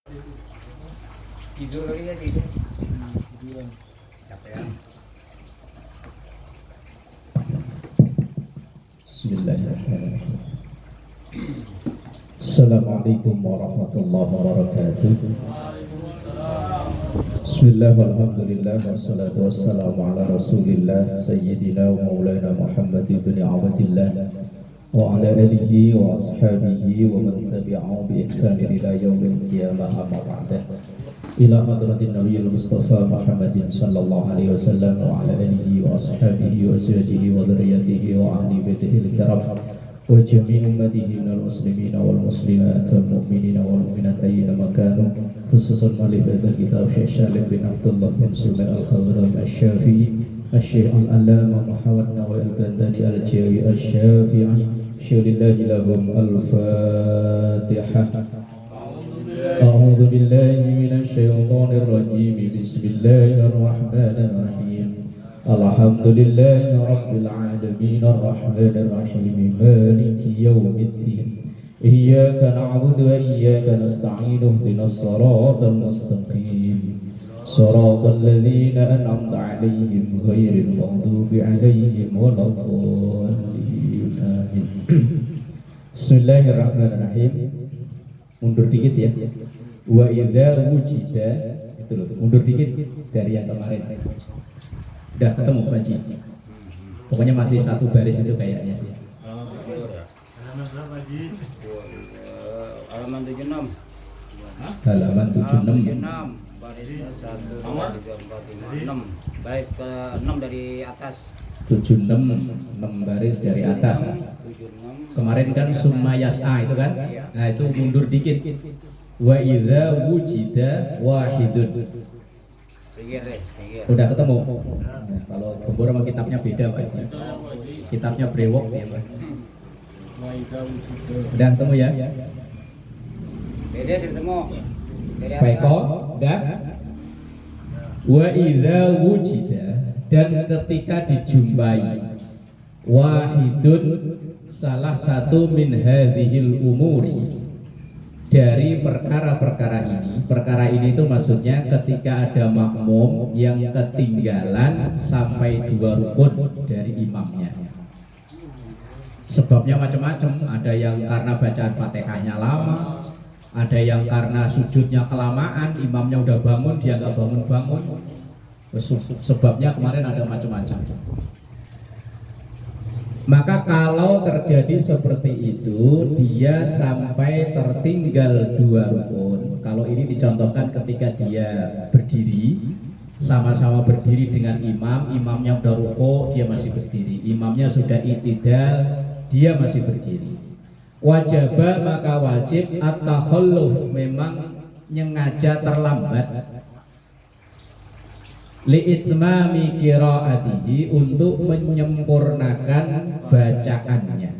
Tidur kali ya tidur. Tiduran. Capek ya. Bismillahirrahmanirrahim. Assalamualaikum warahmatullahi wabarakatuh. Bismillah walhamdulillah wassalatu wassalamu ala rasulillah sayyidina wa maulana Muhammad ibn Abdillah wa ala alihi wa ashabihi wa man tabi'ahum bi ihsan ila yaumil qiyamah amma ba'da. Ila hadratin nabiyil mustafa Muhammadin sallallahu alaihi wasallam wa ala alihi wa ashabihi wa azwajihi wa dhurriyyatihi wa ahli baitihi al-kiram wa jami' ummatihi minal muslimin wal muslimat wal mu'minin wal mu'minat ayyama kanu, khususan malih hadal kitab Syekh Syalih bin Abdullah bin Sulaiman al-Khawram asy-Syafi'i Syekh al-Allamah Muhammad Nawawi al-Bandani al-Jawi asy-Syafi'i syulillahi lahum al-Fatihah. أعوذ بالله من الشيطان الرجيم بسم الله الرحمن الرحيم الحمد لله رب العالمين الرحمن الرحيم مالك يوم الدين إياك نعبد وإياك نستعين اهدنا الصراط المستقيم صراط الذين أنعمت عليهم غير المغضوب عليهم ولا الضالين آمين. بسم الله الرحمن الرحيم. Mundur dikit ya. Wa idza wujida, itu loh, mundur dikit dari yang kemarin. Udah ketemu Pak Ji. Pokoknya masih satu baris itu kayaknya sih. Halaman berapa Ji? Halaman 76. Halaman 76. 76. Baris 1 2 3 4 5 6. Baris ke 6 dari atas. 76 6 baris dari atas. Kemarin kan summa yas'a itu kan? Nah, itu mundur dikit. Wa idza wujida wahidun. Udah ketemu. Nah, kalau Gembor sama kitabnya beda, Pak. Kitabnya brewok ya, Pak. Udah ketemu ya? Beda ketemu. Baik kok, udah. Wa idza wujida, dan ketika dijumpai wahidun, salah satu min hadhil umuri, dari perkara-perkara ini. Perkara ini itu maksudnya ketika ada makmum yang ketinggalan sampai 2 rukun dari imamnya. Sebabnya macam-macam, ada yang karena bacaan Fatihahnya lama, ada yang karena sujudnya kelamaan, imamnya udah bangun dia nggak bangun-bangun. Sebabnya kemarin ada macam-macam. Maka kalau terjadi seperti itu, dia sampai tertinggal 2 rukun. Kalau ini dicontohkan ketika dia berdiri, sama-sama berdiri dengan imam, imamnya udah rukuk, dia masih berdiri. Imamnya sudah i'tidal, dia masih berdiri. Wajibah, maka wajib at-takhalluf, memang nyengaja terlambat, li'itmami qiraatihi, untuk menyempurnakan bacaannya.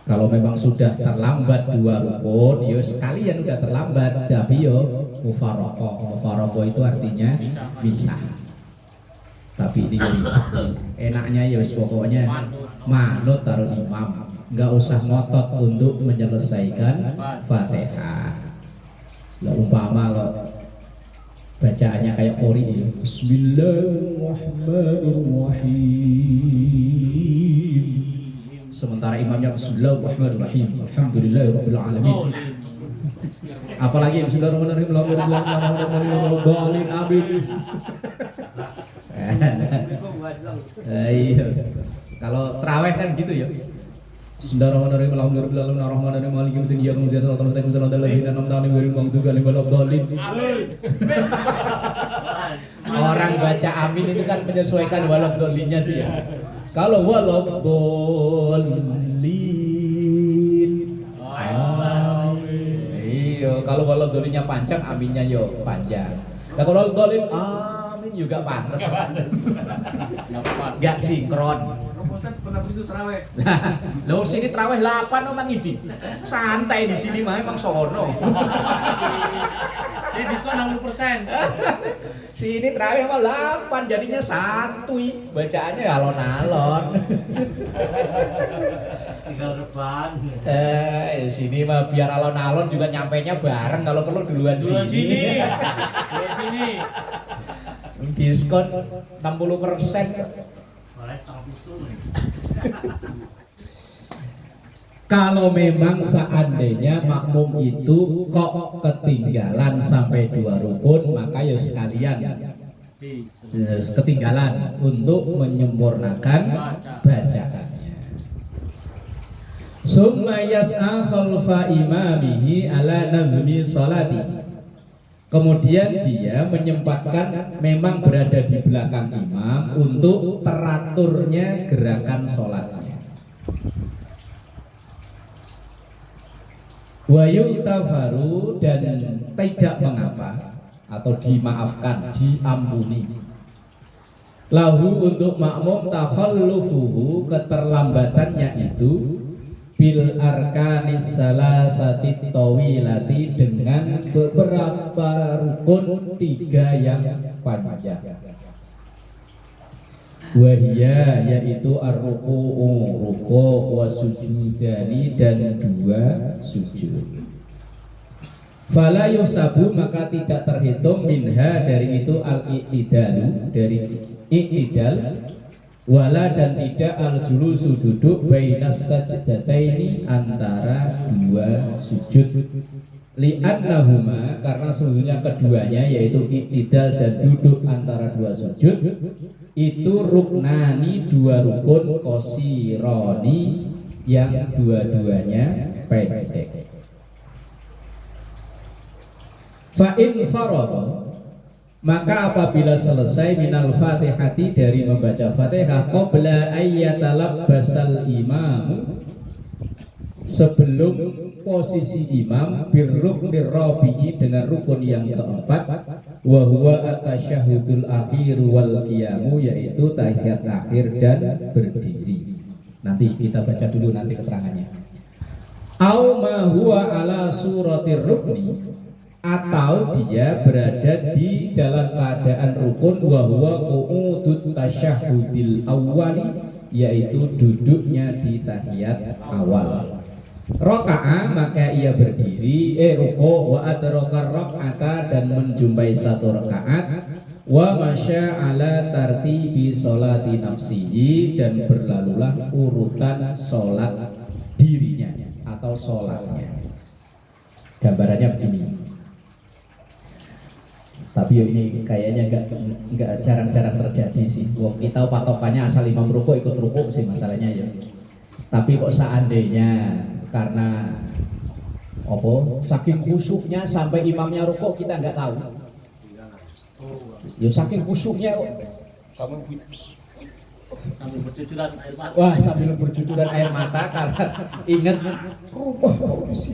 Kalau memang sudah terlambat 2 rukun, yo sekalian udah terlambat, tapi yo mufaraqah itu artinya bisa. Tapi ini enaknya ya pokoknya manut taruh imam, nggak usah ngotot untuk menyelesaikan Fatihah. Lah umpama kok bacaannya kayak Qori ya. Bismillahirrahmanirrahim. Sementara imamnya Bismillahirrahmanirrahim. Alhamdulillahirabbil alamin. Apalagi Bismillahirrahmanirrahim. Alhamdulillahirabbil alamin. Ayo. Kalau tarawih kan gitu ya. Bismillahirrahmanirrahim. Alhamdulillahirabbil alamin. Maliki yaumiddin. Iyyaka na'budu wa iyyaka nasta'in. Shiratal ladzina an'amta 'alaihim ghairil maghdubi 'alaihim waladdallin. Orang baca amin itu kan menyesuaikan waladhdallinnya sih ya. Kalau waladdallin, iya, kalau waladhdallinnya panjang, aminnya yo panjang. Nah, kalau waladdallin, amin juga pantas. Gak sinkron. Pernah begitu terawih. Loh, sini terawih 8 emang idi. Santai di sini mah emang sono. Ini diskon 60%. Sini terawih mah 8, jadinya santuy. Bacaannya alon-alon. Tinggal depan. Sini mah biar alon-alon juga nyampainya bareng, kalau perlu duluan Duluan sini. sini. Duluan sini. Diskon 60%. Boleh setengah pintu. Kalau memang seandainya makmum itu kok ketinggalan sampai 2 rukun, maka ya sekalian ketinggalan untuk menyempurnakan bacaannya. Summa yas'a khalfa imamihi ala nazmi salati. Kemudian dia menyempatkan memang berada di belakang imam untuk teraturnya gerakan sholatnya. Wa yutafaru, dan tidak mengapa atau dimaafkan, diampuni. Lahu, untuk makmum, takhallufuhu, keterlambatannya itu bil arkanis salasati tawilati, dengan beberapa rukun 3 yang panjang. Wahia, yaitu ar-ruku'u, ruku' wa sujudani, dan 2 sujud. Fala yusabu, maka tidak terhitung minha, dari itu al-i'tidalu, dari i'tidal, wala, dan tidak al-julusu, duduk, bainas sajdataini, antara 2 sujud. Li'annahuma, karena sesungguhnya keduanya, yaitu i'tidal dan duduk antara 2 sujud, itu ruknani, 2 rukun, qosironi, yang dua-duanya pendek. Fa'in farada, maka apabila selesai minal fatihati, dari membaca fatihah, qabla ayyatalabbasal imam, sebelum posisi imam, birruknir rabi'i, dengan rukun yang keempat, wa huwa at-tasyahhudul akhir wal qiyamu, yaitu tahiyat akhir dan berdiri. Nanti kita baca dulu nanti keterangannya. Au ma huwa ala suratir rukni, atau dia berada di dalam keadaan rukun, wa huwa qu'udut tasyahhudil awwali, yaitu duduknya di tahiyat awal. Roka'a, maka ia berdiri, ruku, wa adrakar rakaata, dan menjumpai 1 rakaat, wa masya ala tartibi sholati nafsihi, dan berlalulah urutan sholat dirinya atau sholatnya. Gambarannya begini. Tapi ini kayaknya enggak jarang-jarang terjadi sih. Wong kita patokannya asal imam ruku ikut ruku sih masalahnya ya. Tapi kok seandainya karena saking khusyuknya sampai imamnya rukuk kita nggak tahu. Ya saking khusyuknya Sambil bercucuran air mata. wah, sambil bercucuran air mata karena ingat polisi.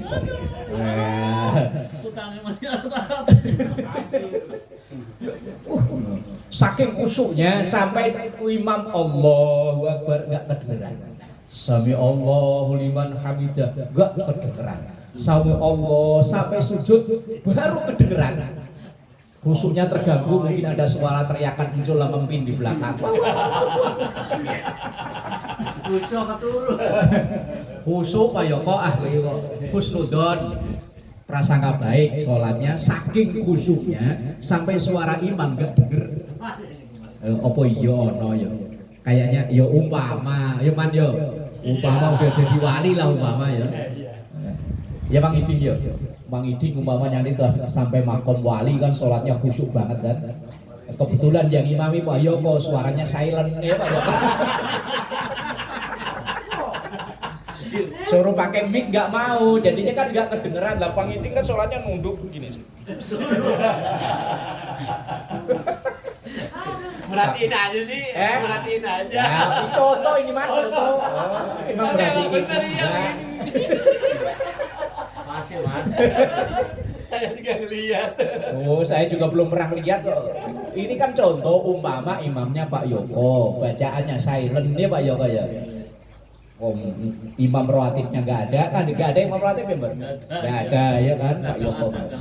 Saking khusyuknya sampai imam Allahu Akbar nggak kedengeran. Sami Allahu liman hamidah enggak kedengeran. Sami Allah sampai sujud baru kedengeran. Khusyuknya terganggu, mungkin ada suara teriakan muncul lah memimpin di belakang. Khusyuk keturun. Khusyuk Pak Yoko husnudon, prasangka baik sholatnya, saking khusyuknya sampai suara imam enggak denger. Apa iya ono ya? Kayaknya ya umpama, ya man ya. Umpama udah jadi wali lah umpama ya. Ya Bang Iding ya. Bang Iding umpama nyanyi sampai makom wali kan sholatnya khusyuk banget kan. Kebetulan yang imami Pak Yoko suaranya silent ya Pak Yoko. Suruh pakai mic nggak mau, jadinya kan nggak kedengeran. Lah Bang Iding kan sholatnya nunduk begini sih. Merhatiin aja sih, merhatiin aja. Ya, contoh ini mah contoh. Emang berarti bener ya masih man. Saya juga ngeliat. Oh, saya juga belum pernah lihat kok. Ini kan contoh umpama imamnya Pak Yoko, bacaannya silent ya Pak Yoko ya. Imam rawatibnya nggak ada kan? Nggak ada imam rawatib ya Mbak? Nggak ada ya kan? Pak Yoko maju.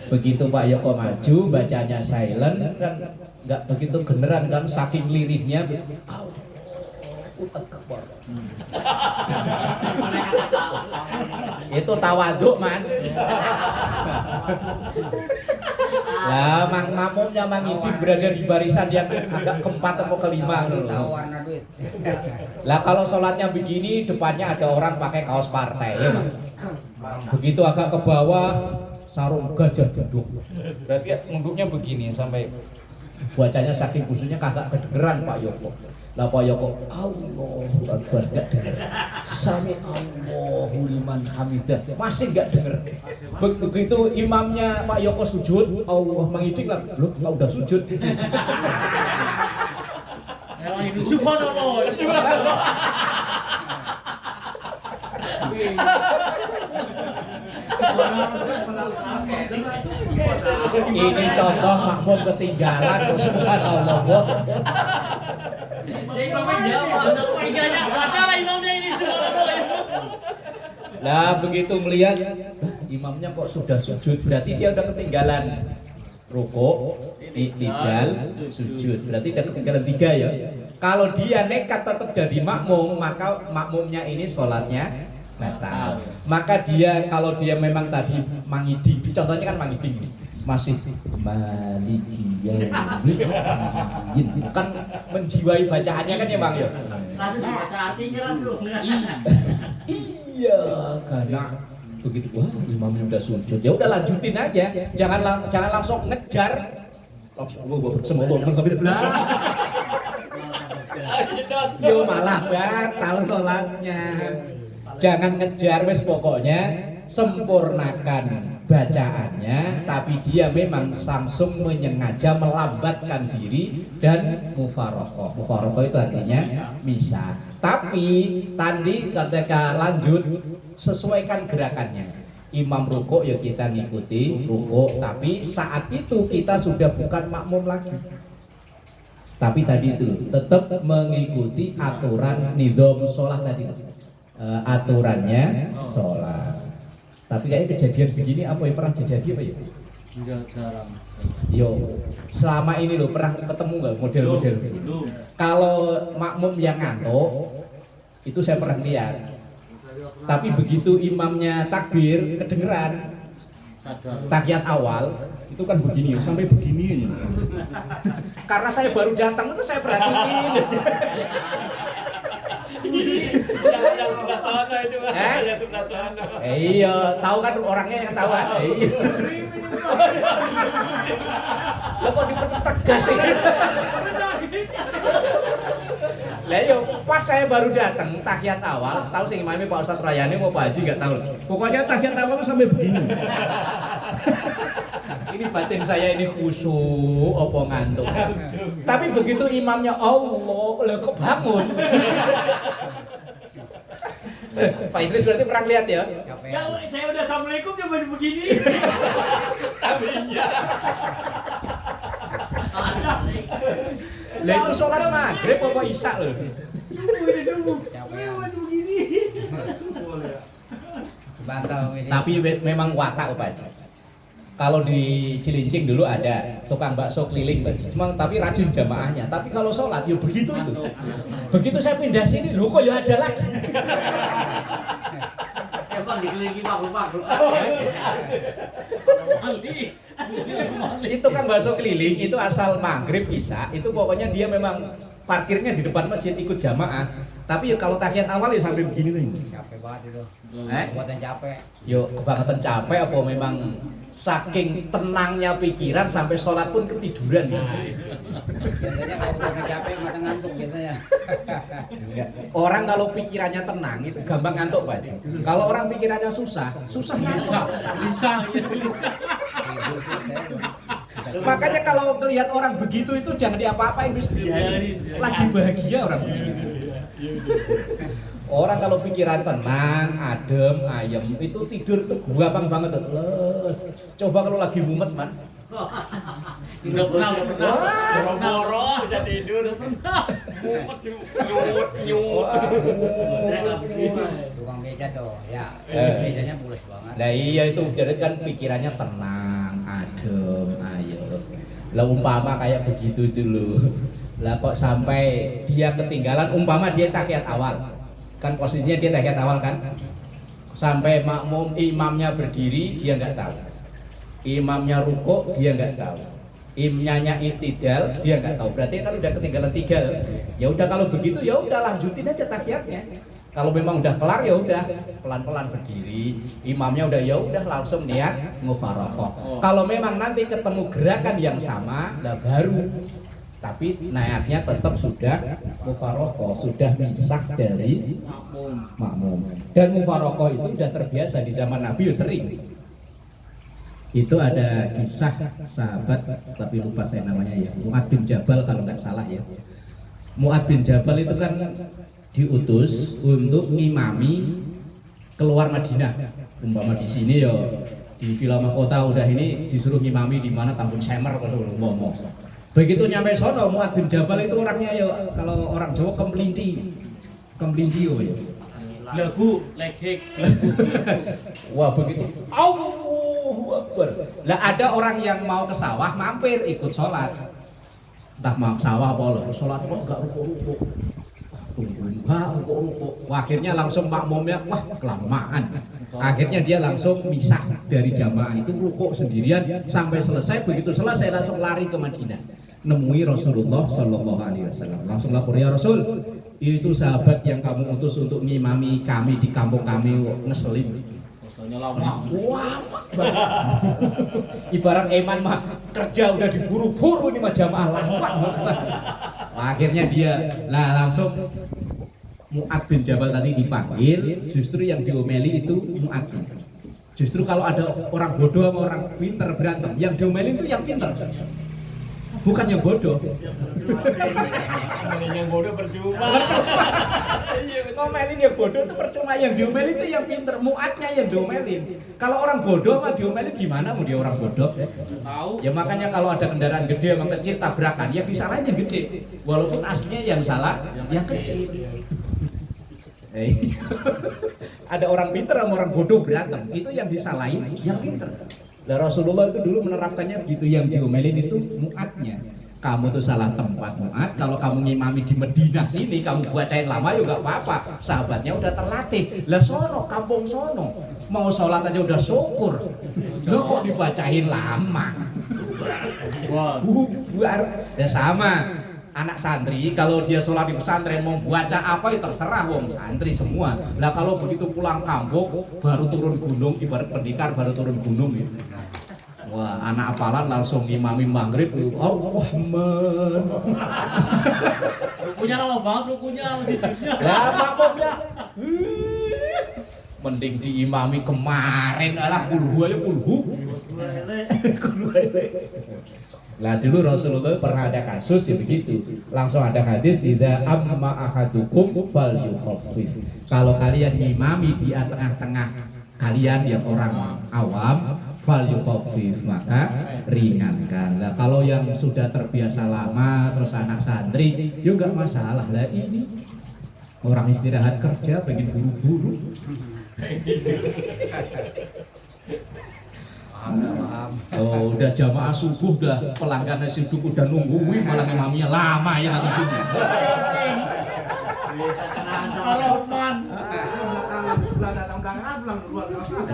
Begitu Pak Yoko maju, bacanya silent kan nggak begitu beneran kan? Saking lirihnya. Akbar. Itu tawaduk man. Lah mang makmumnya Mang Iding berada di barisan yang agak keempat atau kelima Tahu loh. warna duit. Lah kalau sholatnya begini depannya ada orang pakai kaos partai ya Bang. Begitu agak ke bawah sarung gajah duduk. Berarti nunduknya begini sampai bacanya saking khususnya kagak kedengeran Pak Yoko. Lah Pak Yoko, Allahu Akbar, enggak denger. Sami Allahu liman hamidah, masih enggak denger. Begitu imamnya Pak Yoko sujud, Allah Mang Iding lah, loh, udah sujud. Subhanallah. Ini contoh makmum ketinggalan, subhanallah. Masalah imamnya ini Lah begitu melihat imamnya kok sudah sujud, berarti dia udah ketinggalan rukuk, i'tidal, sujud. Berarti udah ketinggalan 3 ya. Kalau dia nekat tetap jadi makmum, maka makmumnya ini sholatnya batal. Maka dia kalau dia memang tadi Mang Iding, contohnya kan Mang Iding masih Maliki Yaumiddin, kan menjiwai bacaannya kan ya Bang ya. Iya, karena begitu wah imamnya udah sujud, ya udah lanjutin aja, jangan langsung ngejar. Semua ngambil belah. Yo malah batal sholatnya. Jangan ngejar wes, pokoknya sempurnakan bacaannya, tapi dia memang langsung menyengaja melambatkan diri dan mufarokoh. Mufarokoh itu artinya misah. Tapi tadi ketika lanjut sesuaikan gerakannya. Imam rukuk ya kita ngikuti rukuk, tapi saat itu kita sudah bukan makmum lagi. Tapi tadi itu tetap mengikuti aturan nidham sholat tadi. Aturannya sholat. Tapi kayaknya kejadian begini apa ya, pernah terjadi apa ya? Enggak, jarang. Yo, selama ini lo pernah ketemu nggak model-model begini? Kalau makmum yang ngantuk itu saya pernah lihat. Tapi begitu imamnya takbir kedengeran tahiyat awal itu kan begini sampai begini. Karena saya baru datang itu saya perhatiin. Yang sebelah sana itu, yang sebelah sana. Iya, tahu kan orangnya yang tahu. Iya. Lah kok dipertegas sih? Lah yo pas saya baru datang tahiyat awal, tahu sing imamnya Pak Ustadz Rayani mau Pak Haji enggak tahu. Pokoknya tahiyat awal sampai begini. Ini batin saya ini khusyuk apa ngantuk. Tapi begitu imamnya Allah, lah kok bangun. Pak Idris berarti pernah lihat ya? Ya, saya udah assalamualaikum dia baru begini. Sampingnya. Lah itu sholat maghrib apa isya loh? Tapi memang watak Pak Haji. Kalau di Cilincing dulu ada tukang bakso keliling Pak Haji. Tapi rajin jamaahnya. Tapi kalau sholat ya begitu itu. Begitu saya pindah sini, loh kok ya ada lagi. Bang dikelilingi Pak. Itu kan bakso keliling itu asal maghrib isya itu pokoknya dia memang parkirnya di depan masjid ikut jamaah. Tapi ya kalau tahiyat awal ya sampai begini nih. Capek banget itu. Kebangetan capek. Yo kebangetan capek apa memang saking tenangnya pikiran sampai sholat pun ketiduran. Biasanya kalau udah capek mata ngantuk biasanya. Orang kalau pikirannya tenang itu gampang ngantuk Pak. Kalau orang pikirannya susah ngantuk. Bisa. Makanya kalau melihat orang begitu itu jangan diapa-apain, terus biarin. Lagi bahagia orang begitu. Orang kalau pikiran tenang, adem, ayem, itu tidur itu gampang banget. Coba kalau lagi mumet man. Udah pernah. Boro-boro bisa tidur. Mumet sih, nyut. Tukang beca tuh, ya. Becanya mulus banget. Nah iya itu jadi kan pikirannya tenang, adem, ayem. Lah umpama kayak begitu itu loh. Lah kok sampai dia ketinggalan, umpama dia tahiyat awal, kan posisinya dia tahiyat awal kan, sampai makmum imamnya berdiri dia nggak tahu, imamnya rukuk dia nggak tahu, imamnya itidal dia nggak tahu, berarti kan udah ketinggalan 3. Ya udah kalau begitu ya udah lanjutin aja tahiyatnya. Kalau memang udah kelar ya udah pelan-pelan berdiri, imamnya udah ya udah langsung niat mufaroqah. Kalau memang nanti ketemu gerakan yang sama, lah baru. Tapi niatnya tetap sudah mufaroqah, sudah misah dari makmum. Dan mufaroqah itu sudah terbiasa di zaman Nabi sering. Itu ada kisah sahabat, tapi lupa saya namanya ya, Mu'ad bin Jabal kalau nggak salah ya. Mu'ad bin Jabal itu kan diutus untuk ngimami keluar Madinah. Umpama di sini ya di Villa Mahkota udah ini disuruh ngimami di mana Tambun Semer kalau ngomong. Begitu nyampe sono Mu'ad bin Jabal itu orangnya ya kalau orang Jawa kemplinti yo ya. Lagu legek. Wah begitu. Allahu Akbar. Lah ada orang yang mau ke sawah mampir ikut sholat. Entah mau sawah apa loh, sholat kok enggak rukuk-rukuk. Wah, akhirnya langsung makmumnya wah kelamaan. Akhirnya dia langsung misah dari jamaah itu, rukuk sendirian sampai selesai. Begitu selesai langsung lari ke Madinah, nemui Rasulullah Shallallahu Alaihi Wasallam. Langsung lapor, ya Rasul, itu sahabat yang kamu utus untuk ngimami kami di kampung kami ngeselin. Lama. Wah, ibarat Eman mah kerja udah diburu-buru nih mah jamaah lama. Akhirnya dia langsung Mu'ad bin Jabal tadi dipanggil, justru yang diomeli itu Mu'ad. Justru kalau ada orang bodoh sama orang pinter berantem, yang diomeli itu yang pinter, bukan yang bodoh. Yang bodoh percuma. Ngomelin yang bodoh itu percuma, yang diomelin itu yang pinter, Mu'adnya yang diomelin. Kalau orang bodoh mah diomelin gimana mau dia orang bodoh? Tahu. Ya makanya kalau ada kendaraan gede sama kecil tabrakan, ya disalahin yang gede, walaupun aslinya yang salah yang kecil. Ada orang pinter sama orang bodoh berantem, itu yang disalahin yang pinter. Nah, Rasulullah itu dulu menerapkannya begitu, yang diomelin itu Mu'adnya. Kamu tuh salah tempat Mu'ad, kalau kamu ngimami di Madinah sini, kamu bacain lama ya gak apa-apa, sahabatnya udah terlatih. Lah sono, kampung sono, mau sholat aja udah syukur, lo kok dibacain lama? Ya sama, anak santri kalau dia sholat di pesantren mau baca apa ya terserah, wong santri semua. Lah kalau begitu pulang kampung baru turun gunung, ibarat pendekar baru turun gunung ya. Wah, anak apalan langsung imami maghrib. Allahumman. Rukunya lama banget, rukunya. Lah makmumnya mending diimami kemarin alah kulhu ya kulhu. Lah dulu Rasulullah pernah ada kasus ya begitu. Langsung ada hadis, idza amma ahadukum falyukhaffif. Kalau kalian imami di tengah-tengah kalian yang orang awam, falyukhaffif, maka ringankan. Lah kalau yang sudah terbiasa lama terus anak santri, ya enggak masalah. Lah ini orang istirahat kerja pengen buru-buru. Oh, udah jamaah subuh, udah pelanggan nasi uduk udah nungguin, malah imamnya lama ya nanti juga.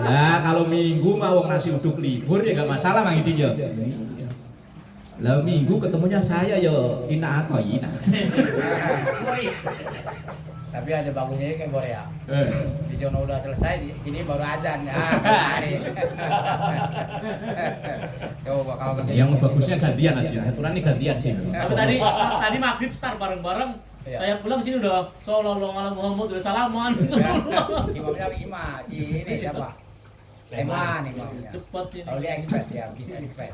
Lah kalau minggu mau nasi uduk libur ya gak masalah Mang Iding ya. Lah minggu ketemunya saya ya ina atau ina. Tapi ada bagusnya kayak Korea. Di sana udah selesai, di sini baru azan. Hari. Coba kalau Yang bagusnya gantian aja. Aturan ini gantian sih. Tapi tadi maghrib start bareng-bareng. Iya. Saya pulang sini udah sallallahu alaihi Muhammad udah salaman. Imamnya si ini siapa? Eman imamnya. Cepet ini. Kalau dia expert ya, bisa expert.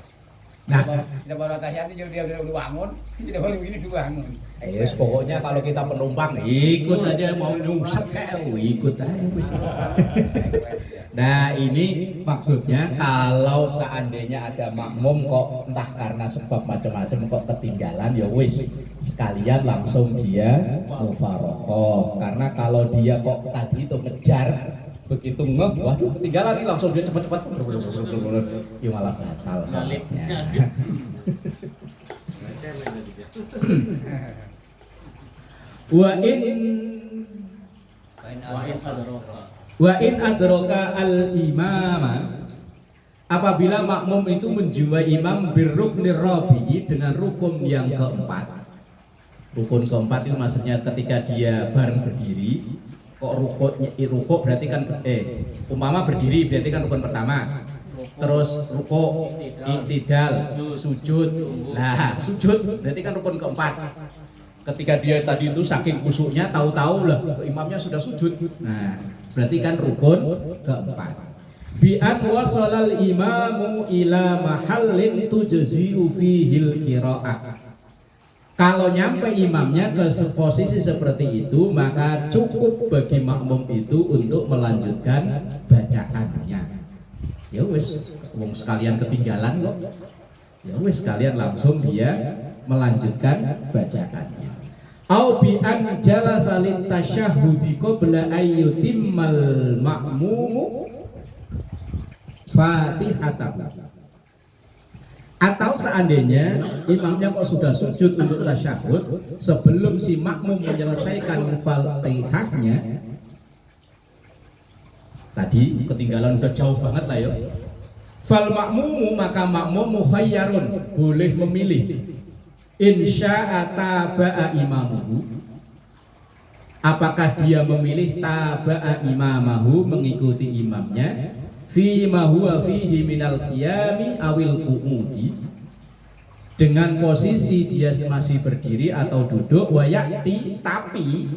Nah, Kita baru tahiyat jadi dia udah bangun, kita baru begini juga bangun. yes, pokoknya kalau kita penumpang ikut aja, mau nyungsep kayak ikut aja. Nah ini maksudnya kalau seandainya ada makmum kok entah karena sebab macam-macam kok ketinggalan, ya wis sekalian langsung dia mufaroqah. Karena kalau dia kok tadi itu ngejar begitu waduh ketinggalan nih, langsung dia cepat-cepat ya malah batal. Salib. Wa in adraka al-imama, apabila makmum itu menjiwai imam birruknir rabi'i, dengan rukun yang keempat. Rukun keempat itu maksudnya ketika dia bareng berdiri, kok rukuk berarti kan umpama berdiri berarti kan rukun pertama. Terus rukuk, i'tidal, sujud. Lah, sujud berarti kan rukun keempat. Ketika dia tadi itu saking khusyuknya tahu-tahu lah imamnya sudah sujud. Nah, berarti kan rukun keempat. Bi an wasalal imamu ila mahallin tujzi'u fihil qira'ah. Kalau nyampe imamnya ke posisi seperti itu, maka cukup bagi makmum itu untuk melanjutkan bacaannya. Ya wis, wong sekalian ketinggalan kok. Ya wis, sekalian langsung dia melanjutkan bacaannya. Au bi an jalasa lit tasyahhudi qabla ayyutimmal ma'mumu fatihatahu. Atau seandainya imamnya kok sudah sujud untuk tasyahud, sebelum si makmum menyelesaikan Fatihahnya, tadi ketinggalan udah jauh banget lah ya. Fal makmumu, maka makmum mukhayyarun, boleh memilih. Insya'a taba'a imamuhu, apakah dia memilih taba'a imamahu, mengikuti imamnya, fi ma huwa fihi minal qiyami awil qu'udi, dengan posisi dia masih berdiri atau duduk, wa ya'ti, tapi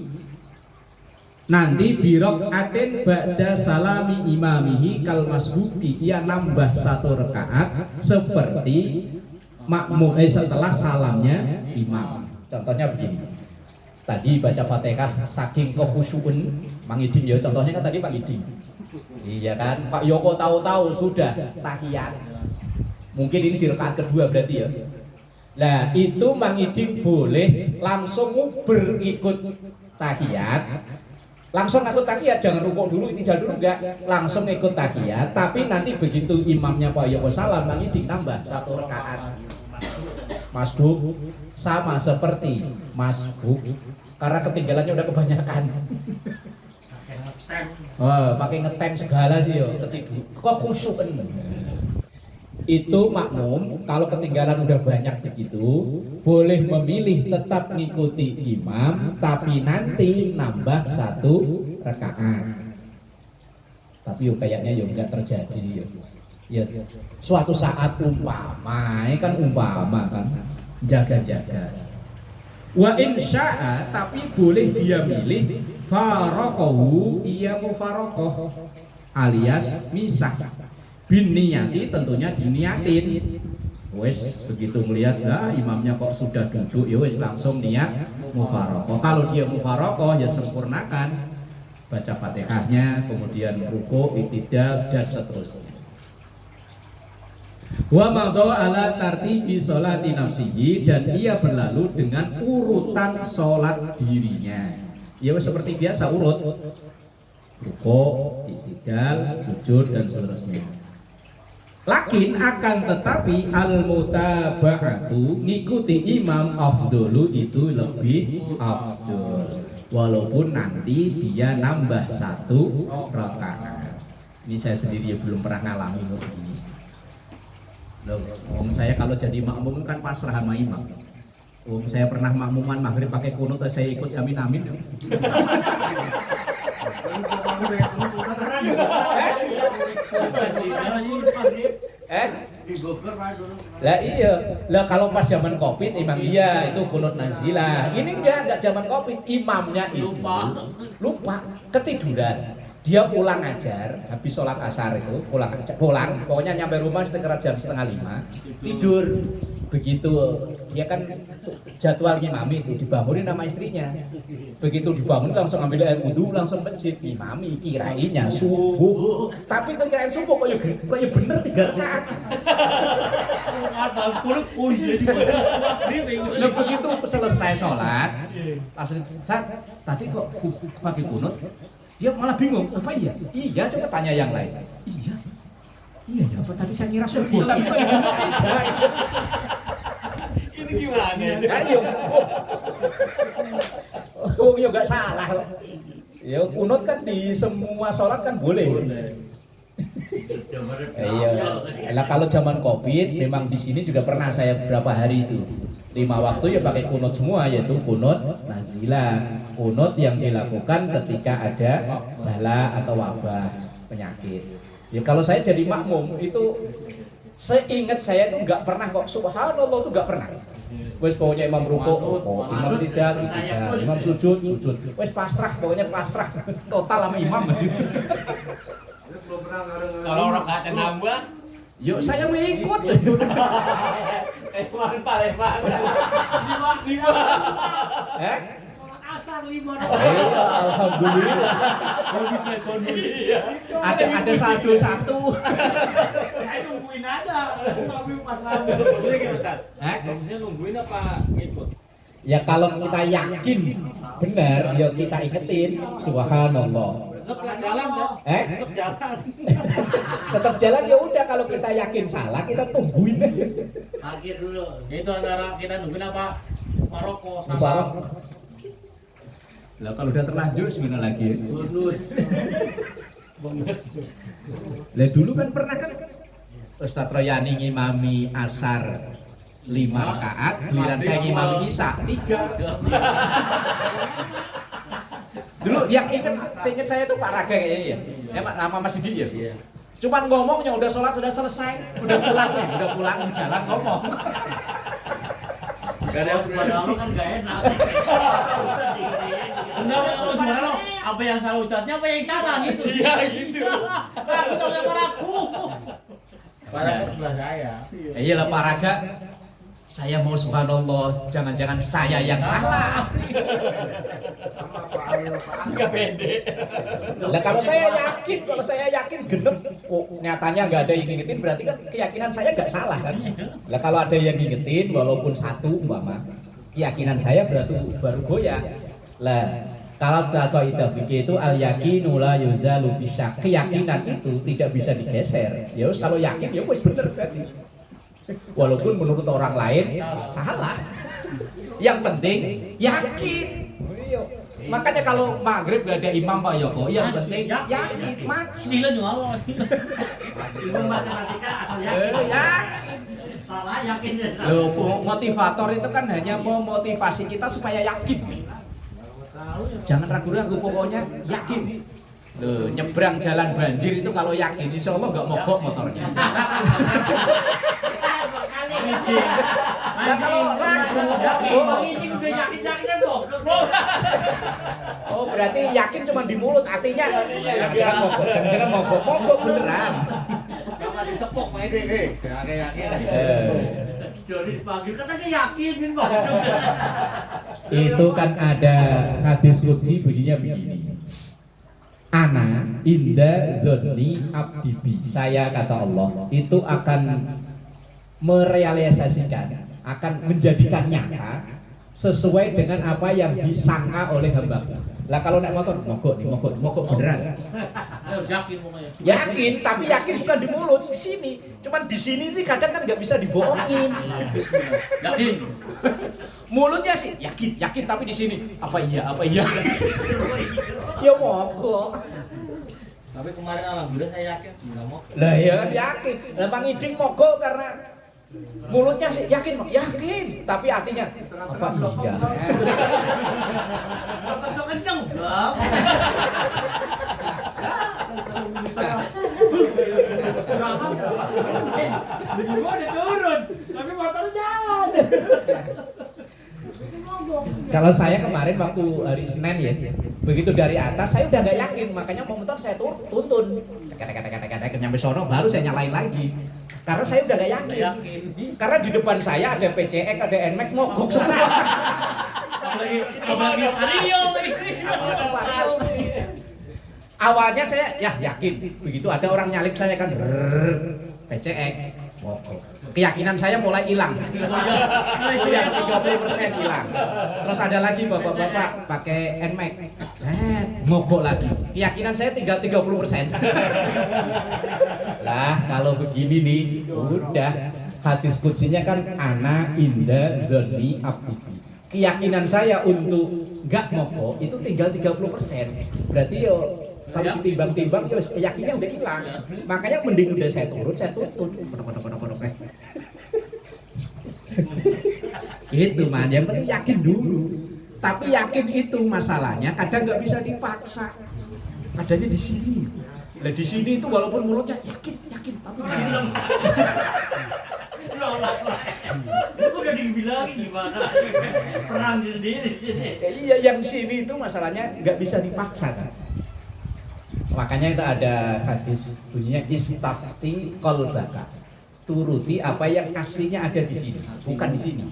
nanti birok aten ba'da salami imamihi kal masbuki, ia nambah satu rakaat seperti makmum setelah salamnya imam. Contohnya begini, tadi baca Fatihah saking kekhusyukan Mang Iding ya, contohnya kan tadi Pak Iding. Iya kan, Pak Yoko tahu-tahu sudah tahiyat. Mungkin ini di rakaat kedua berarti ya. Nah, itu Mang Iding boleh langsung berikut tahiyat. Langsung ikut tahiyat, jangan rukuk dulu, tidak dulu enggak, langsung ikut tahiyat. Tapi nanti begitu imamnya Pak Yoko salam, Mang Iding tambah satu rakaat. Masbuk sama seperti masbuk, karena ketinggalannya udah kebanyakan. Oh, pakai ngetem segala sih yo, ketidu. Kok khusyuk kan? Itu makmum kalau ketinggalan udah banyak begitu, boleh memilih tetap ngikuti imam, tapi nanti nambah satu rakaat. Tapi yo kayaknya yo enggak terjadi yo. Ya, suatu saat umpama kan jaga-jaga. Wa insya'a, tapi boleh dia milih faraqahu, ia mufaraqah alias misah. Bin niyati, tentunya diniatin. Wes begitu melihat imamnya kok sudah duduk, ya wes langsung niat mufaraqah. Kalau dia mufaraqah ya sempurnakan baca Fatihahnya, kemudian rukuk, i'tidal dan seterusnya. Wa madha ala tartibi sholati nafsihi, dan ia berlalu dengan urutan sholat dirinya. Ya seperti biasa urut, rukuk, i'tidal, sujud dan seterusnya. Lakin akan tetapi al mutaba'atu, ngikuti imam afdolu, itu lebih afdol, walaupun nanti dia nambah satu rakaat. Ini saya sendiri belum pernah ngalami begini. Loh, saya kalau jadi makmum kan pasrah sama imam. Saya pernah makmuman maghrib pakai kunut, saya ikut amin. Lah iya, lah kalau pas zaman Covid imam iya itu kunut nazilah. Ini enggak zaman Covid, imamnya itu lupa, ketiduran. Dia pulang ajar, habis sholat asar itu pulang, pokoknya nyampe rumah sekitar jam 4:30, tidur. Begitu dia kan jadwal ngimami itu dibangunin sama istrinya. Begitu dibangun langsung ambil air wudhu, langsung masjid ngimami, kirainnya subuh. Tapi kok kirain subuh kok ya bener 3 rakaat. Lah begitu selesai sholat, langsung tadi kok pakai kunut. Dia malah bingung, apa iya? Iya, coba tanya yang lain. Iya ya, apa tadi saya kira subuh, tapi kok Ini gimana? Ayo. Oh, ya enggak salah. Ya kunut kan di semua sholat kan boleh. Iya. Lah kalau zaman Covid memang di sini juga pernah saya beberapa hari itu. 5 waktu ya pakai kunut semua, yaitu kunut nazilah, kunut yang dilakukan ketika ada bala atau wabah penyakit. Ya kalau saya jadi makmum itu seingat saya itu nggak pernah kok, subhanallah itu nggak pernah. Wes pokoknya imam rukuk, imam tidak, imam sujud. Wes pasrah, pokoknya pasrah total sama imam. Kalau rakaatnya nambah, Yuk saya mau ikut. lima. Asar 5 Alhamdulillah. Ada saldo 1. Saya nungguin aja sampai pas rambut. Boleh gitu kan? Bisa nungguin apa ngikut? Ya kalau kita yakin benar, ya kita ingetin. Subhanallah. Tetap jalan kan? Tetap jalan. Tetap jalan ya udah, kalau kita yakin salah kita tungguin. Akhir dulu. Itu antara kita nungguin apa? Maroko sama Mubarak. Lah kalau udah terlanjur gimana lagi? bonus. Lah dulu kan pernah kan Ustaz Royani ngimami asar 5 rakaat, giliran saya ngimami isya 3. Dulu yang seinget saya tuh Pak Raga kayaknya ya. Ya Pak, nama Mas Didi ya. Cuman ngomongnya udah sholat sudah selesai, udah pulang di jalan ngomong. Gak ada Padahal kan gak enak. Enggak, sebenarnya lo apa yang salah ustadznya, apa yang salah gitu. Iya gitu. Aku sama aku. Padahal sebelah saya. Iya lah Pak Raga. Saya mau subhanallah, jangan-jangan saya yang salah. Enggak pede. Lah kalau saya yakin genep, oh, nyatanya nggak ada yang ngingetin, berarti kan keyakinan saya nggak salah kan? Lah kalau ada yang ngingetin, walaupun 1 umpama, keyakinan saya berarti baru goyah. Lah kalau kaidah fikih itu al yakinu la yuzalu bisyak, keyakinan itu tidak bisa digeser. Ya wis kalau yakin ya wis bener berarti. Walaupun menurut orang lain salah. Yang penting yakin. Makanya kalau maghrib gak ada imam Pak Yoko, yang penting yakin. Sila juga apa? Imam baca ketika asal yakin. Salah yakin. Loh, motivator itu kan hanya memotivasi kita supaya yakin. Jangan ragu-ragu, pokoknya yakin. Loh, nyebrang jalan banjir itu kalau yakin, insya Allah nggak mogok motornya. Nah kalau ragu, Ini udah yakin-yakin dong. oh berarti yakin cuma di mulut, artinya jangan mogok beneran. Jangan ditepok main deh. Yakin. Jadi dipanggil katanya yakin Bang. Itu kan ada hadis qudsi bunyinya begini. Ana inda dzonni abdi bi. Saya kata Allah itu akan merealisasikan, akan menjadikan nyata sesuai dengan apa yang disangka oleh hamba. Lah kalau naik motor mogok beneran. Yakin pokoknya. Yakin, tapi yakin bukan di mulut, di sini. Cuman di sini ini kadang kan nggak bisa dibohongin. Yakin. Mulutnya sih yakin tapi di sini apa iya? Ya mogok. Tapi kemarin alhamdulillah saya yakin nggak mau. Lah ya kan yakin. Lah Bang Iding mogok karena mulutnya sih yakin, tapi hatinya apa iya? Kalau kenceng dong. Gua udah turun, tapi motor jalan. Kalau saya kemarin waktu hari Senin ya, begitu dari atas saya udah nggak yakin, makanya motor saya tuntun. Kata nyampe sono baru saya nyalain lagi. Karena saya udah nggak yakin. Karena di depan saya ada PCX, ada NMAX mogok semua. Apalagi Vario Awalnya saya yakin, begitu ada orang nyalip saya kan PCX mogok. Keyakinan saya mulai hilang. Yang 30% hilang. Terus ada lagi bapak-bapak pakai NMAX. Mogok lagi. Keyakinan saya tinggal 30%. Lah kalau begini nih, udah hadis kutsinya kan ana inda dzanni abdi. Keyakinan saya untuk nggak mogok itu tinggal 30%. Berarti yo kalau ditimbang-timbang yo keyakinannya udah hilang. Makanya mending udah saya tuntut. Itu man, yang penting yakin dulu. Tapi yakin itu masalahnya kadang nggak bisa dipaksa. Adanya di sini. Nah di sini itu walaupun mulutnya yakin, tapi di sini udah dibilangin gimana perang sendiri di sini. Iya, yang sini itu masalahnya nggak bisa dipaksa kan. Makanya itu ada hadis bunyinya istafti qalbaka. Turuti apa yang aslinya ada di sini, bukan di sini.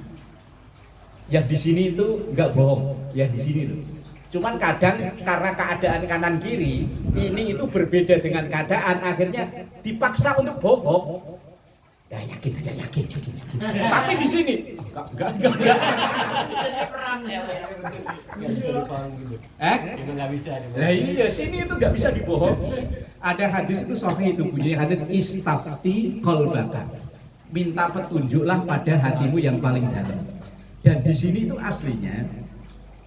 Yang di sini itu nggak bohong, yang di sini loh. Cuman kadang karena keadaan kanan kiri ini itu berbeda dengan keadaan, akhirnya dipaksa untuk bohong. Ya yakin aja, yakin. Tapi di sini enggak. Perang ya. Itu nggak bisa. Lah iya, sini itu nggak bisa dibohong. Ada hadis itu sahih itu bunyinya hadis istafti qalbaka. Minta petunjuklah pada hatimu yang paling dalam. Dan di sini itu aslinya,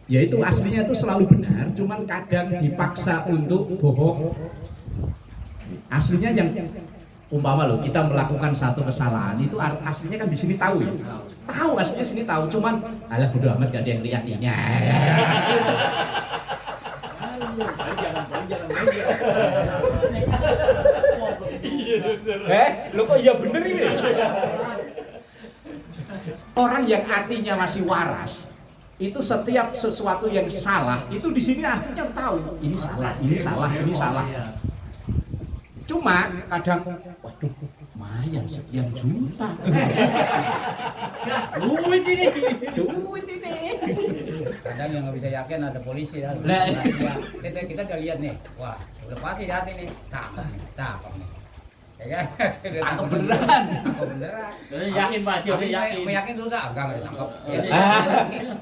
yaitu aslinya itu selalu benar, cuman kadang dipaksa untuk bohong. Aslinya yang umpama loh, kita melakukan satu kesalahan itu aslinya kan di sini tahu ya. Tahu aslinya sini tahu, cuman alah bodo amat gak ada yang lihat ini. Lo kok iya bener ini? Orang yang hatinya masih waras, itu setiap sesuatu yang salah, itu di sini aslinya tahu ini salah. Cuma kadang, waduh, lumayan sekian juta. Duit ini. Kadang yang nggak bisa yakin ada polisi ya. Nah. Kita udah lihat nih, wah udah pasti di hati nih, tangkap nih. Ya kan? Tangkap beneran. Yakin Pak, Tapi yakin. meyakin susah, enggak ditangkap.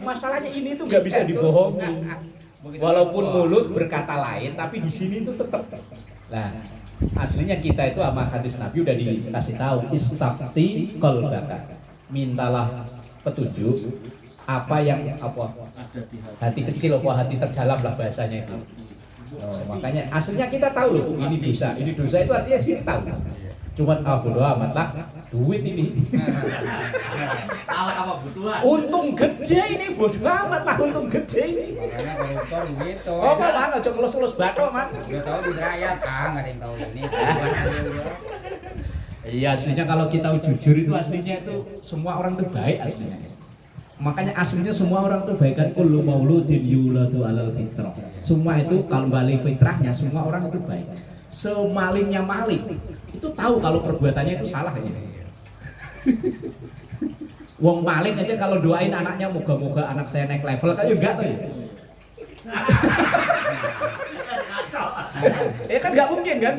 Masalahnya ini tuh nggak bisa dibohongin. Walaupun mulut berkata lain, tapi di sini tuh tetap. Nah, aslinya kita itu sama hadis Nabi udah dikasih tahu istafti qalbaka. Mintalah petunjuk apa yang hati kecil apa hati terdalam lah bahasanya itu. Makanya aslinya kita tahu loh ini dosa itu artinya sini tahu. Cuman bodo amat lah, duit ini. Ala apa butuhan? Untung gede ini, bodo amat lah untung gede ini. Makanya koruptor gitu. Oh, mana aja ngelus-ngelus batok, Man. Udah tahu di rakyat, nggak ada yang tahu ini. Iya, aslinya kalau kita jujur itu aslinya itu semua orang itu baik aslinya. Makanya aslinya semua orang itu baik kan kullu mauludin yuladu alal fitrah. Semua itu kalau balik fitrahnya semua orang itu baik. Semalingnya maling itu tahu kalau perbuatannya itu salah ini. Wong maling aja kalau doain anaknya moga-moga anak saya naik level kan ya enggak tuh ya. Kan nggak mungkin kan.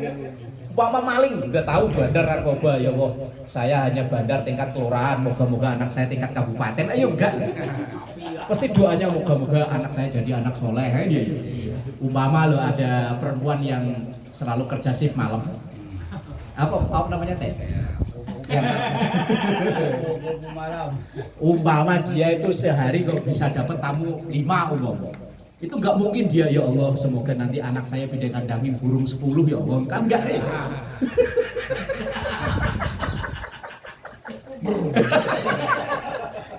Umpama maling udah tahu bandar narkoba ya Allah, saya hanya bandar tingkat kelurahan, moga-moga anak saya tingkat kabupaten. Ayo enggak. Pasti doanya moga-moga anak saya jadi anak soleh ya. Umpama lo ada perempuan yang selalu kerja shift malam. Apa namanya teh? Malam. Umpama dia itu sehari kok bisa dapat tamu 5 umpama. Itu nggak mungkin dia ya Allah semoga nanti anak saya bisa kandangin burung 10 ya Allah, kan enggak ya.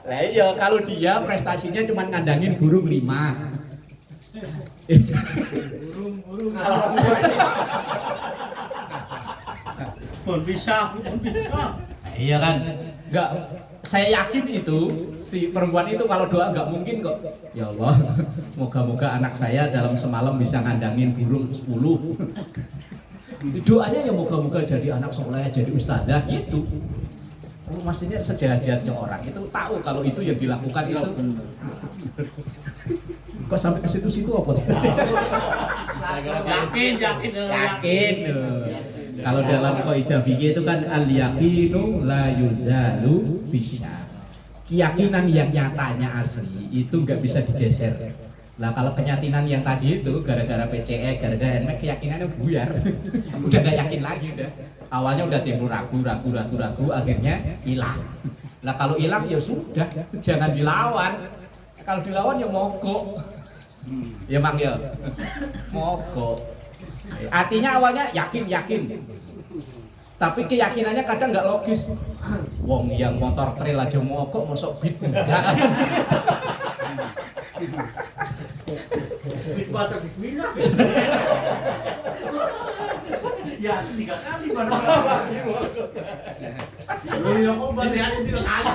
Lah iya kalau dia prestasinya cuma ngandangin burung 5. Burung. Pun bisa. Iya kan? Enggak, saya yakin itu si perempuan itu kalau doa nggak mungkin kok. Ya Allah, moga-moga anak saya dalam semalam bisa ngandangin burung 10. Doanya ya moga-moga jadi anak soleh, jadi ustazah gitu. Maksudnya sejahat-jahatnya orang itu tahu kalau itu yang dilakukan itu. Kok sampai ke situ-situ apa? Yakin. Kalau dalam kaidah fikih itu kan al yaqinu la yuzalu bisya. Keyakinan yang nyatanya asli itu nggak bisa digeser. Lah kalau kenyatinan yang tadi itu gara-gara PCE, gara-gara NMAX keyakinannya buyar. Udah gak yakin lagi udah. Awalnya udah timbul ragu, akhirnya hilang. Lah kalau hilang ya sudah, jangan dilawan. Kalau dilawan ya mogok. Ya Mang ya. Mogok. Artinya awalnya yakin. Tapi keyakinannya kadang nggak logis. Wong yang motor trail aja mogok, mosok beat enggak. Baca bismillah. Ya 3 kali mana. Iya kok berarti aku 3 kali.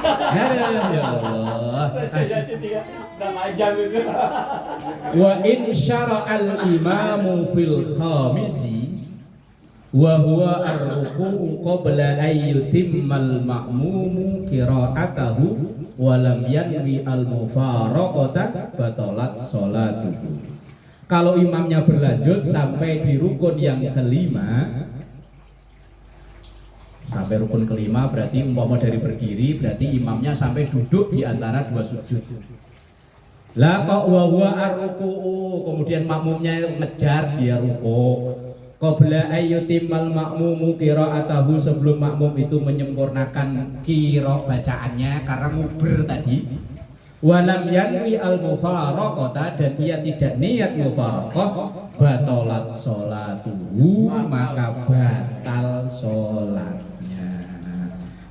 Ya Allah. Ya sih tiga. Udah panjang itu. Wa in syara'al imamu fil khamisi wa huwa ar-ruku'u qabla an yutimmal ma'mumu qira'atahu wa lam yanwi al-mufaraqata batalat sholatuhu. Kalau imamnya berlanjut sampai di rukun yang kelima, sampai rukun kelima berarti umpama dari berdiri berarti imamnya sampai duduk di antara dua sujud. Lah kok wa huwa ar-ruku'u, kemudian makmumnya ngejar dia ruku'. Qabla ayyutimmal makmumu qira'atahu, sebelum makmum itu menyempurnakan qira bacaannya karena nguber tadi. Walam yanwi al-mufaraqata, dan ia tidak niat mufaraqah, batalat sholatuhu, maka batal sholatnya.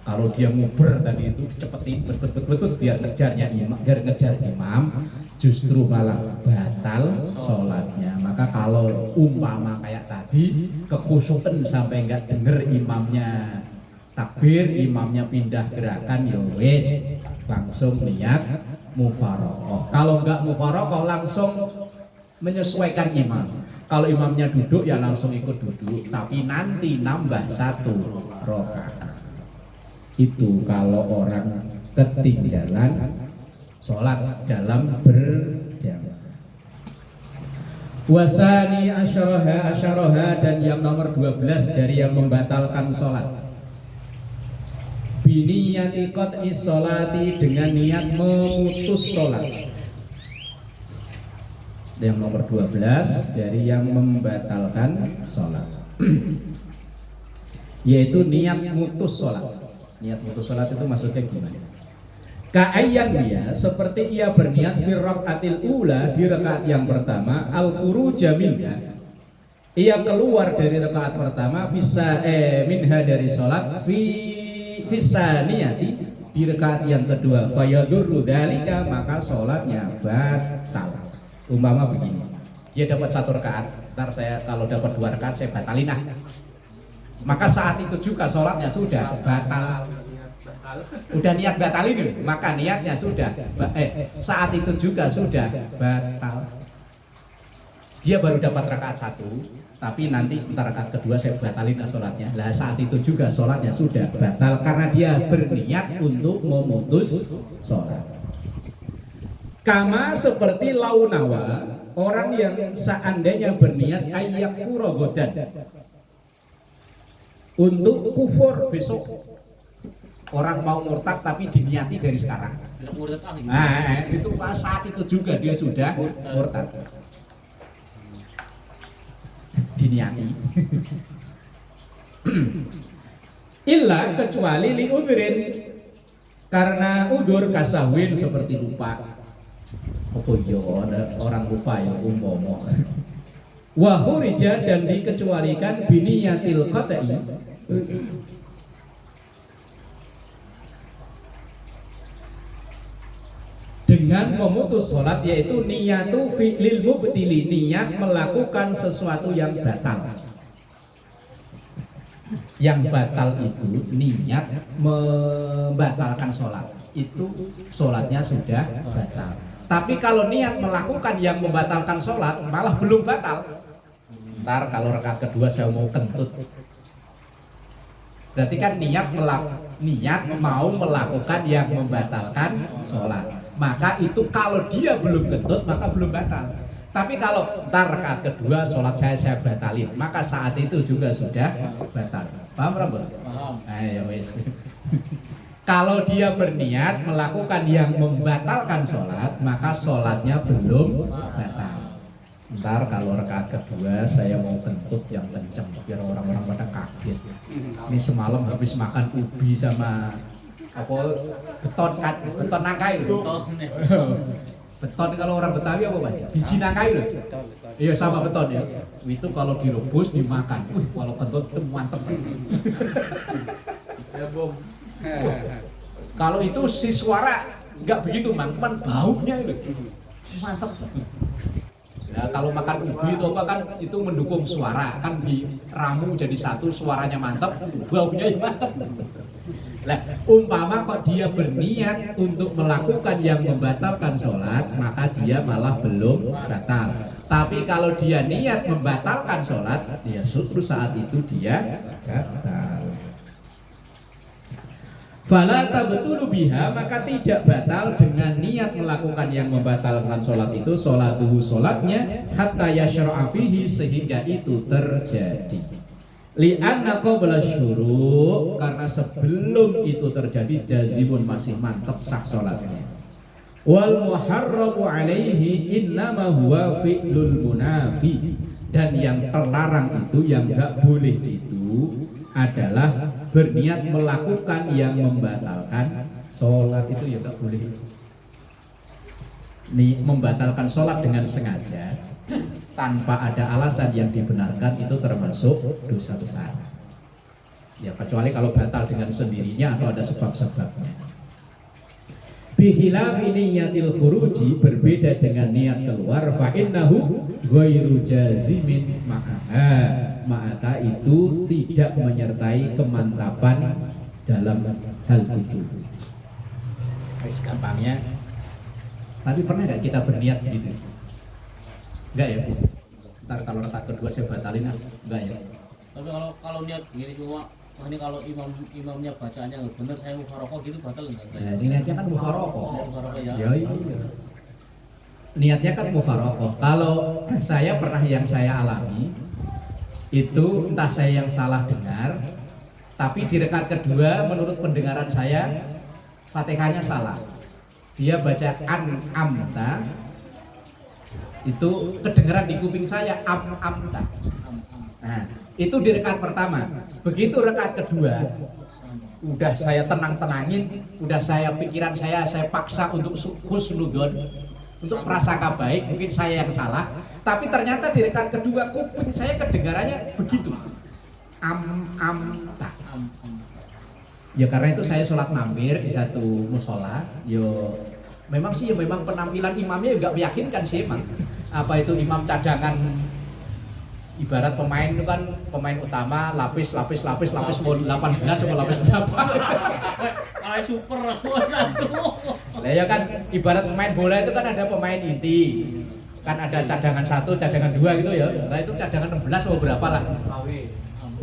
Kalau dia nguber tadi itu cepetin betul biar ngejarnya imam, biar ngejar imam, justru malah batal sholatnya. Maka kalau umpama kayak tadi kekhusyukan sampai enggak denger imamnya takbir, imamnya pindah gerakan, ya wis langsung niat mufaraqah. Kalau enggak mufaraqah langsung menyesuaikan imam. Kalau imamnya duduk ya langsung ikut duduk, tapi nanti nambah 1 rakaat. Itu kalau orang ketinggalan sholat dalam berjamaah. Wasani asyaraha, dan yang nomor 12 dari yang membatalkan sholat, biniyati qat'i sholati, dengan niat memutus sholat. Yang nomor 12 dari yang membatalkan sholat yaitu niat mutus sholat. Niat mutus sholat itu maksudnya gimana? Ka'ayyan dia, seperti ia berniat fi rakaatil ula, di rakaat yang pertama, al-khuruja minha, ia keluar dari rakaat pertama, minha dari sholat, fisaniyati, di rakaat yang kedua, fayadurru dzalika, maka sholatnya batal. Umpama begini, dia dapat 1 rakaat, ntar saya kalau dapat 2 rakaat saya batalin nah. Maka saat itu juga sholatnya sudah batal. Udah niat batalin, maka niatnya sudah saat itu juga sudah batal. Dia baru dapat rakaat 1, tapi nanti ntar rakaat kedua saya batalin sholatnya. Lah saat itu juga sholatnya sudah batal karena dia berniat untuk memutus sholat. Kama seperti launawa, orang yang seandainya berniat ayyak furogodan, untuk kufur besok. Orang mau murtad tapi diniati dari sekarang. Nah, itu saat itu juga dia sudah murtad. Diniati. Illa kecuali li udhrin, karena udur kasahwin seperti lupa. Oh iya, ada orang lupa ya umpama. Wa hurija, dan dikecualikan biniyatil qat'i, dengan memutus sholat, yaitu niyatu fi'lil mubtili, niat melakukan sesuatu yang batal. Yang batal itu niat membatalkan sholat, itu sholatnya sudah batal. Tapi kalau niat melakukan yang membatalkan sholat malah belum batal. Ntar kalau rakaat kedua saya mau kentut, berarti kan niat mau melakukan yang membatalkan sholat. Maka itu kalau dia belum kentut maka belum batal. Tapi kalau ntar rakaat kedua sholat saya batalin, maka saat itu juga sudah batal. Paham Rambut? Paham. Ayo wes. Kalau dia berniat melakukan yang membatalkan sholat, maka sholatnya belum batal. Ntar kalau rakaat kedua saya mau kentut yang kenceng biar orang-orang pada kaget. Ini semalam habis makan ubi sama apa beton nangkai itu. Beton kalau orang Betawi apa Mas? Biji nangkai loh. Iya sama beton ya. Itu kalau direbus dimakan. Kalau kentut itu mantep. Ya bom. Kalau itu si suara nggak begitu cuman baunya itu mantep. Ya, kalau makan ubi itu apa kan itu mendukung suara kan diramu jadi satu suaranya mantep, baunya mantep. Nah, umpama kok dia berniat untuk melakukan yang membatalkan sholat, maka dia malah belum batal. Tapi kalau dia niat membatalkan sholat, ya justru saat itu dia batal. Fala tabtulu biha, maka tidak batal dengan niat melakukan yang membatalkan sholat itu sholatuhu sholatnya hatta yashra'a fihi, sehingga itu terjadi. Li'anna qabla syuru', karena sebelum itu terjadi jazimun masih mantap sah sholatnya. Wal muharramu alaihi innama huwa fi'lul munafi, dan yang terlarang itu yang enggak boleh itu adalah berniat melakukan yang membatalkan sholat. Itu ya tak boleh. Nih, membatalkan sholat dengan sengaja tanpa ada alasan yang dibenarkan itu termasuk dosa besar. Ya kecuali kalau batal dengan sendirinya atau ada sebab-sebabnya. Bihilaf niyatil khuruji, berbeda dengan niat keluar, fa innahu ghairu jazimin ma'ata itu tidak menyertai kemantapan dalam hal itu. Gampangnya, tapi pernah nggak kita berniat gitu? Enggak ya Bu? Ntar kalau rakaat kedua saya batalin enggak ya? Tapi kalau niat gini cuma ini kalau imamnya bacaannya nggak benar, saya mufarokoh gitu batal nggak? Nah, niatnya kan mufarokoh. Mufarokoh ya. Ya iya. Niatnya kan mufarokoh. Kalau saya pernah yang saya alami itu entah saya yang salah dengar, tapi di rakaat kedua menurut pendengaran saya Fatihahnya salah. Dia baca amta, itu kedengaran di kuping saya amta. Nah, itu di rakaat pertama. Begitu rakaat kedua, udah saya tenang-tenangin, udah pikiran saya paksa untuk husnudon, untuk prasangka baik, mungkin saya yang salah. Tapi ternyata di rakaat kedua kuping saya kedengarannya begitu. Amta. Ya karena itu saya sholat mampir di satu musola. Memang sih memang penampilan imamnya juga meyakinkan sih emang. Apa itu imam cadangan, ibarat pemain itu kan pemain utama lapis mau 18 atau lapis berapa? Kayak super satu. Lah ya kan ibarat pemain bola itu kan ada pemain inti. Kan ada cadangan 1, cadangan 2 gitu ya. Nah itu cadangan 16 atau berapa lah.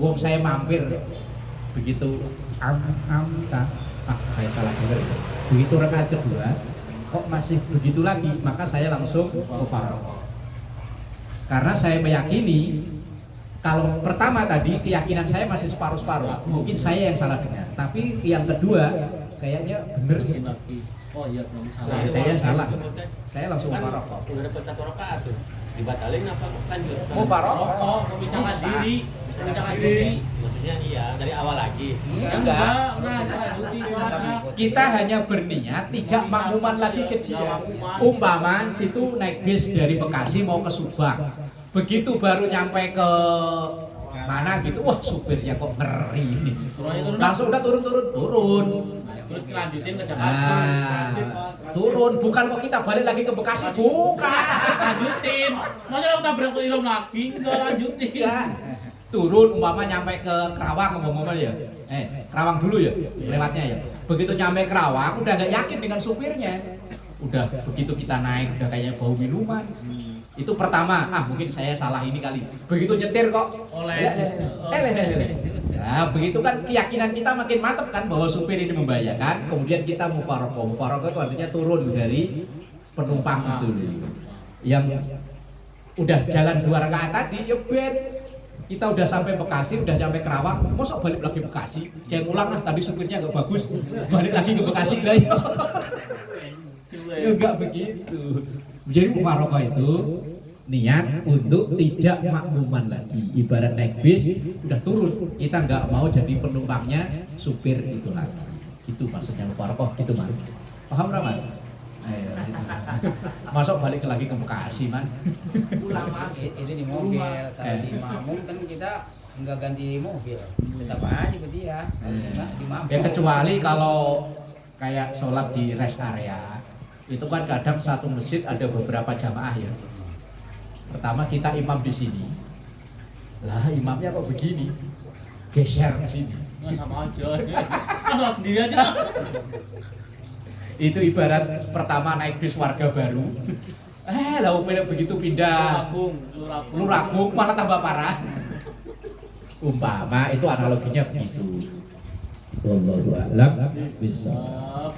Wong saya mampir begitu saya salah dengar. Begitu rakaat kedua kok masih begitu lagi, maka saya langsung mufarokoh. Karena saya meyakini kalau pertama tadi keyakinan saya masih separuh-separuh, mungkin saya yang salah dengar. Tapi yang kedua kayaknya bener. Oh iya, salah. Saya yang salah. Saya langsung mufarokoh. Udah dapat 1 rakaat tuh. Dibatalin apa lanjut? Mufarokoh. Misalkan diri. Misalkan diri. Maksudnya iya, dari awal lagi. Enggak. Kita hanya berniat tidak makmuman lagi ke dia. Umpama situ naik bis dari Bekasi mau ke Subang. Begitu baru nyampe ke mana gitu, wah supirnya kok ngeri ini. Langsung udah turun. Terus lanjutin ke Jakarta. Turun, bukan kok kita balik lagi ke Bekasi, bukan. Lanjutin. Masa lo tabrak ilham lagi, enggak lanjutin. Ya. Turun umpama nyampe ke Kerawang ngomong-ngomong ya. Kerawang dulu ya, lewatnya ya. Begitu nyampe Kerawang udah gak yakin dengan supirnya. Udah begitu kita naik udah kayak bau minuman. Itu pertama, mungkin saya salah ini kali. Begitu nyetir kok Nah, begitu kan keyakinan kita makin mantap kan bahwa supir ini membahayakan. Kemudian kita mufarokoh. Mufarokoh itu artinya turun dari penumpang itu. Yang udah jalan 2 rakaat tadi ya ben kita udah sampai Bekasi, udah sampai Kerawang, mosok balik lagi Bekasi. Saya ulang lah, tadi supirnya nggak bagus, balik lagi ke Bekasi lah ya. Ya nggak begitu. Jadi mufaraqah itu niat untuk tidak makmuman lagi. Ibarat naik bis udah turun, kita nggak mau jadi penumpangnya supir itu lagi. Itu maksudnya mufaraqah gitu man. Paham Rahman? Ayo, masuk balik lagi ke Bekasi man. Ulama itu di mobil, kalau di makmum kan kita nggak ganti mobil, tetap aja ke dia. Nggak di makmum. Ya kecuali kalau kayak sholat di rest area, itu kan kadang satu masjid ada beberapa jamaah ya. Pertama kita imam di sini, lah imamnya kok begini, geser ke sini. Nggak sama aja. Kan sholat sendiri aja. Itu ibarat pertama naik bis warga baru. Lalu begitu pindah Luragung malah tambah parah. Umpama itu analoginya begitu. Wallahu a'lam bishawab.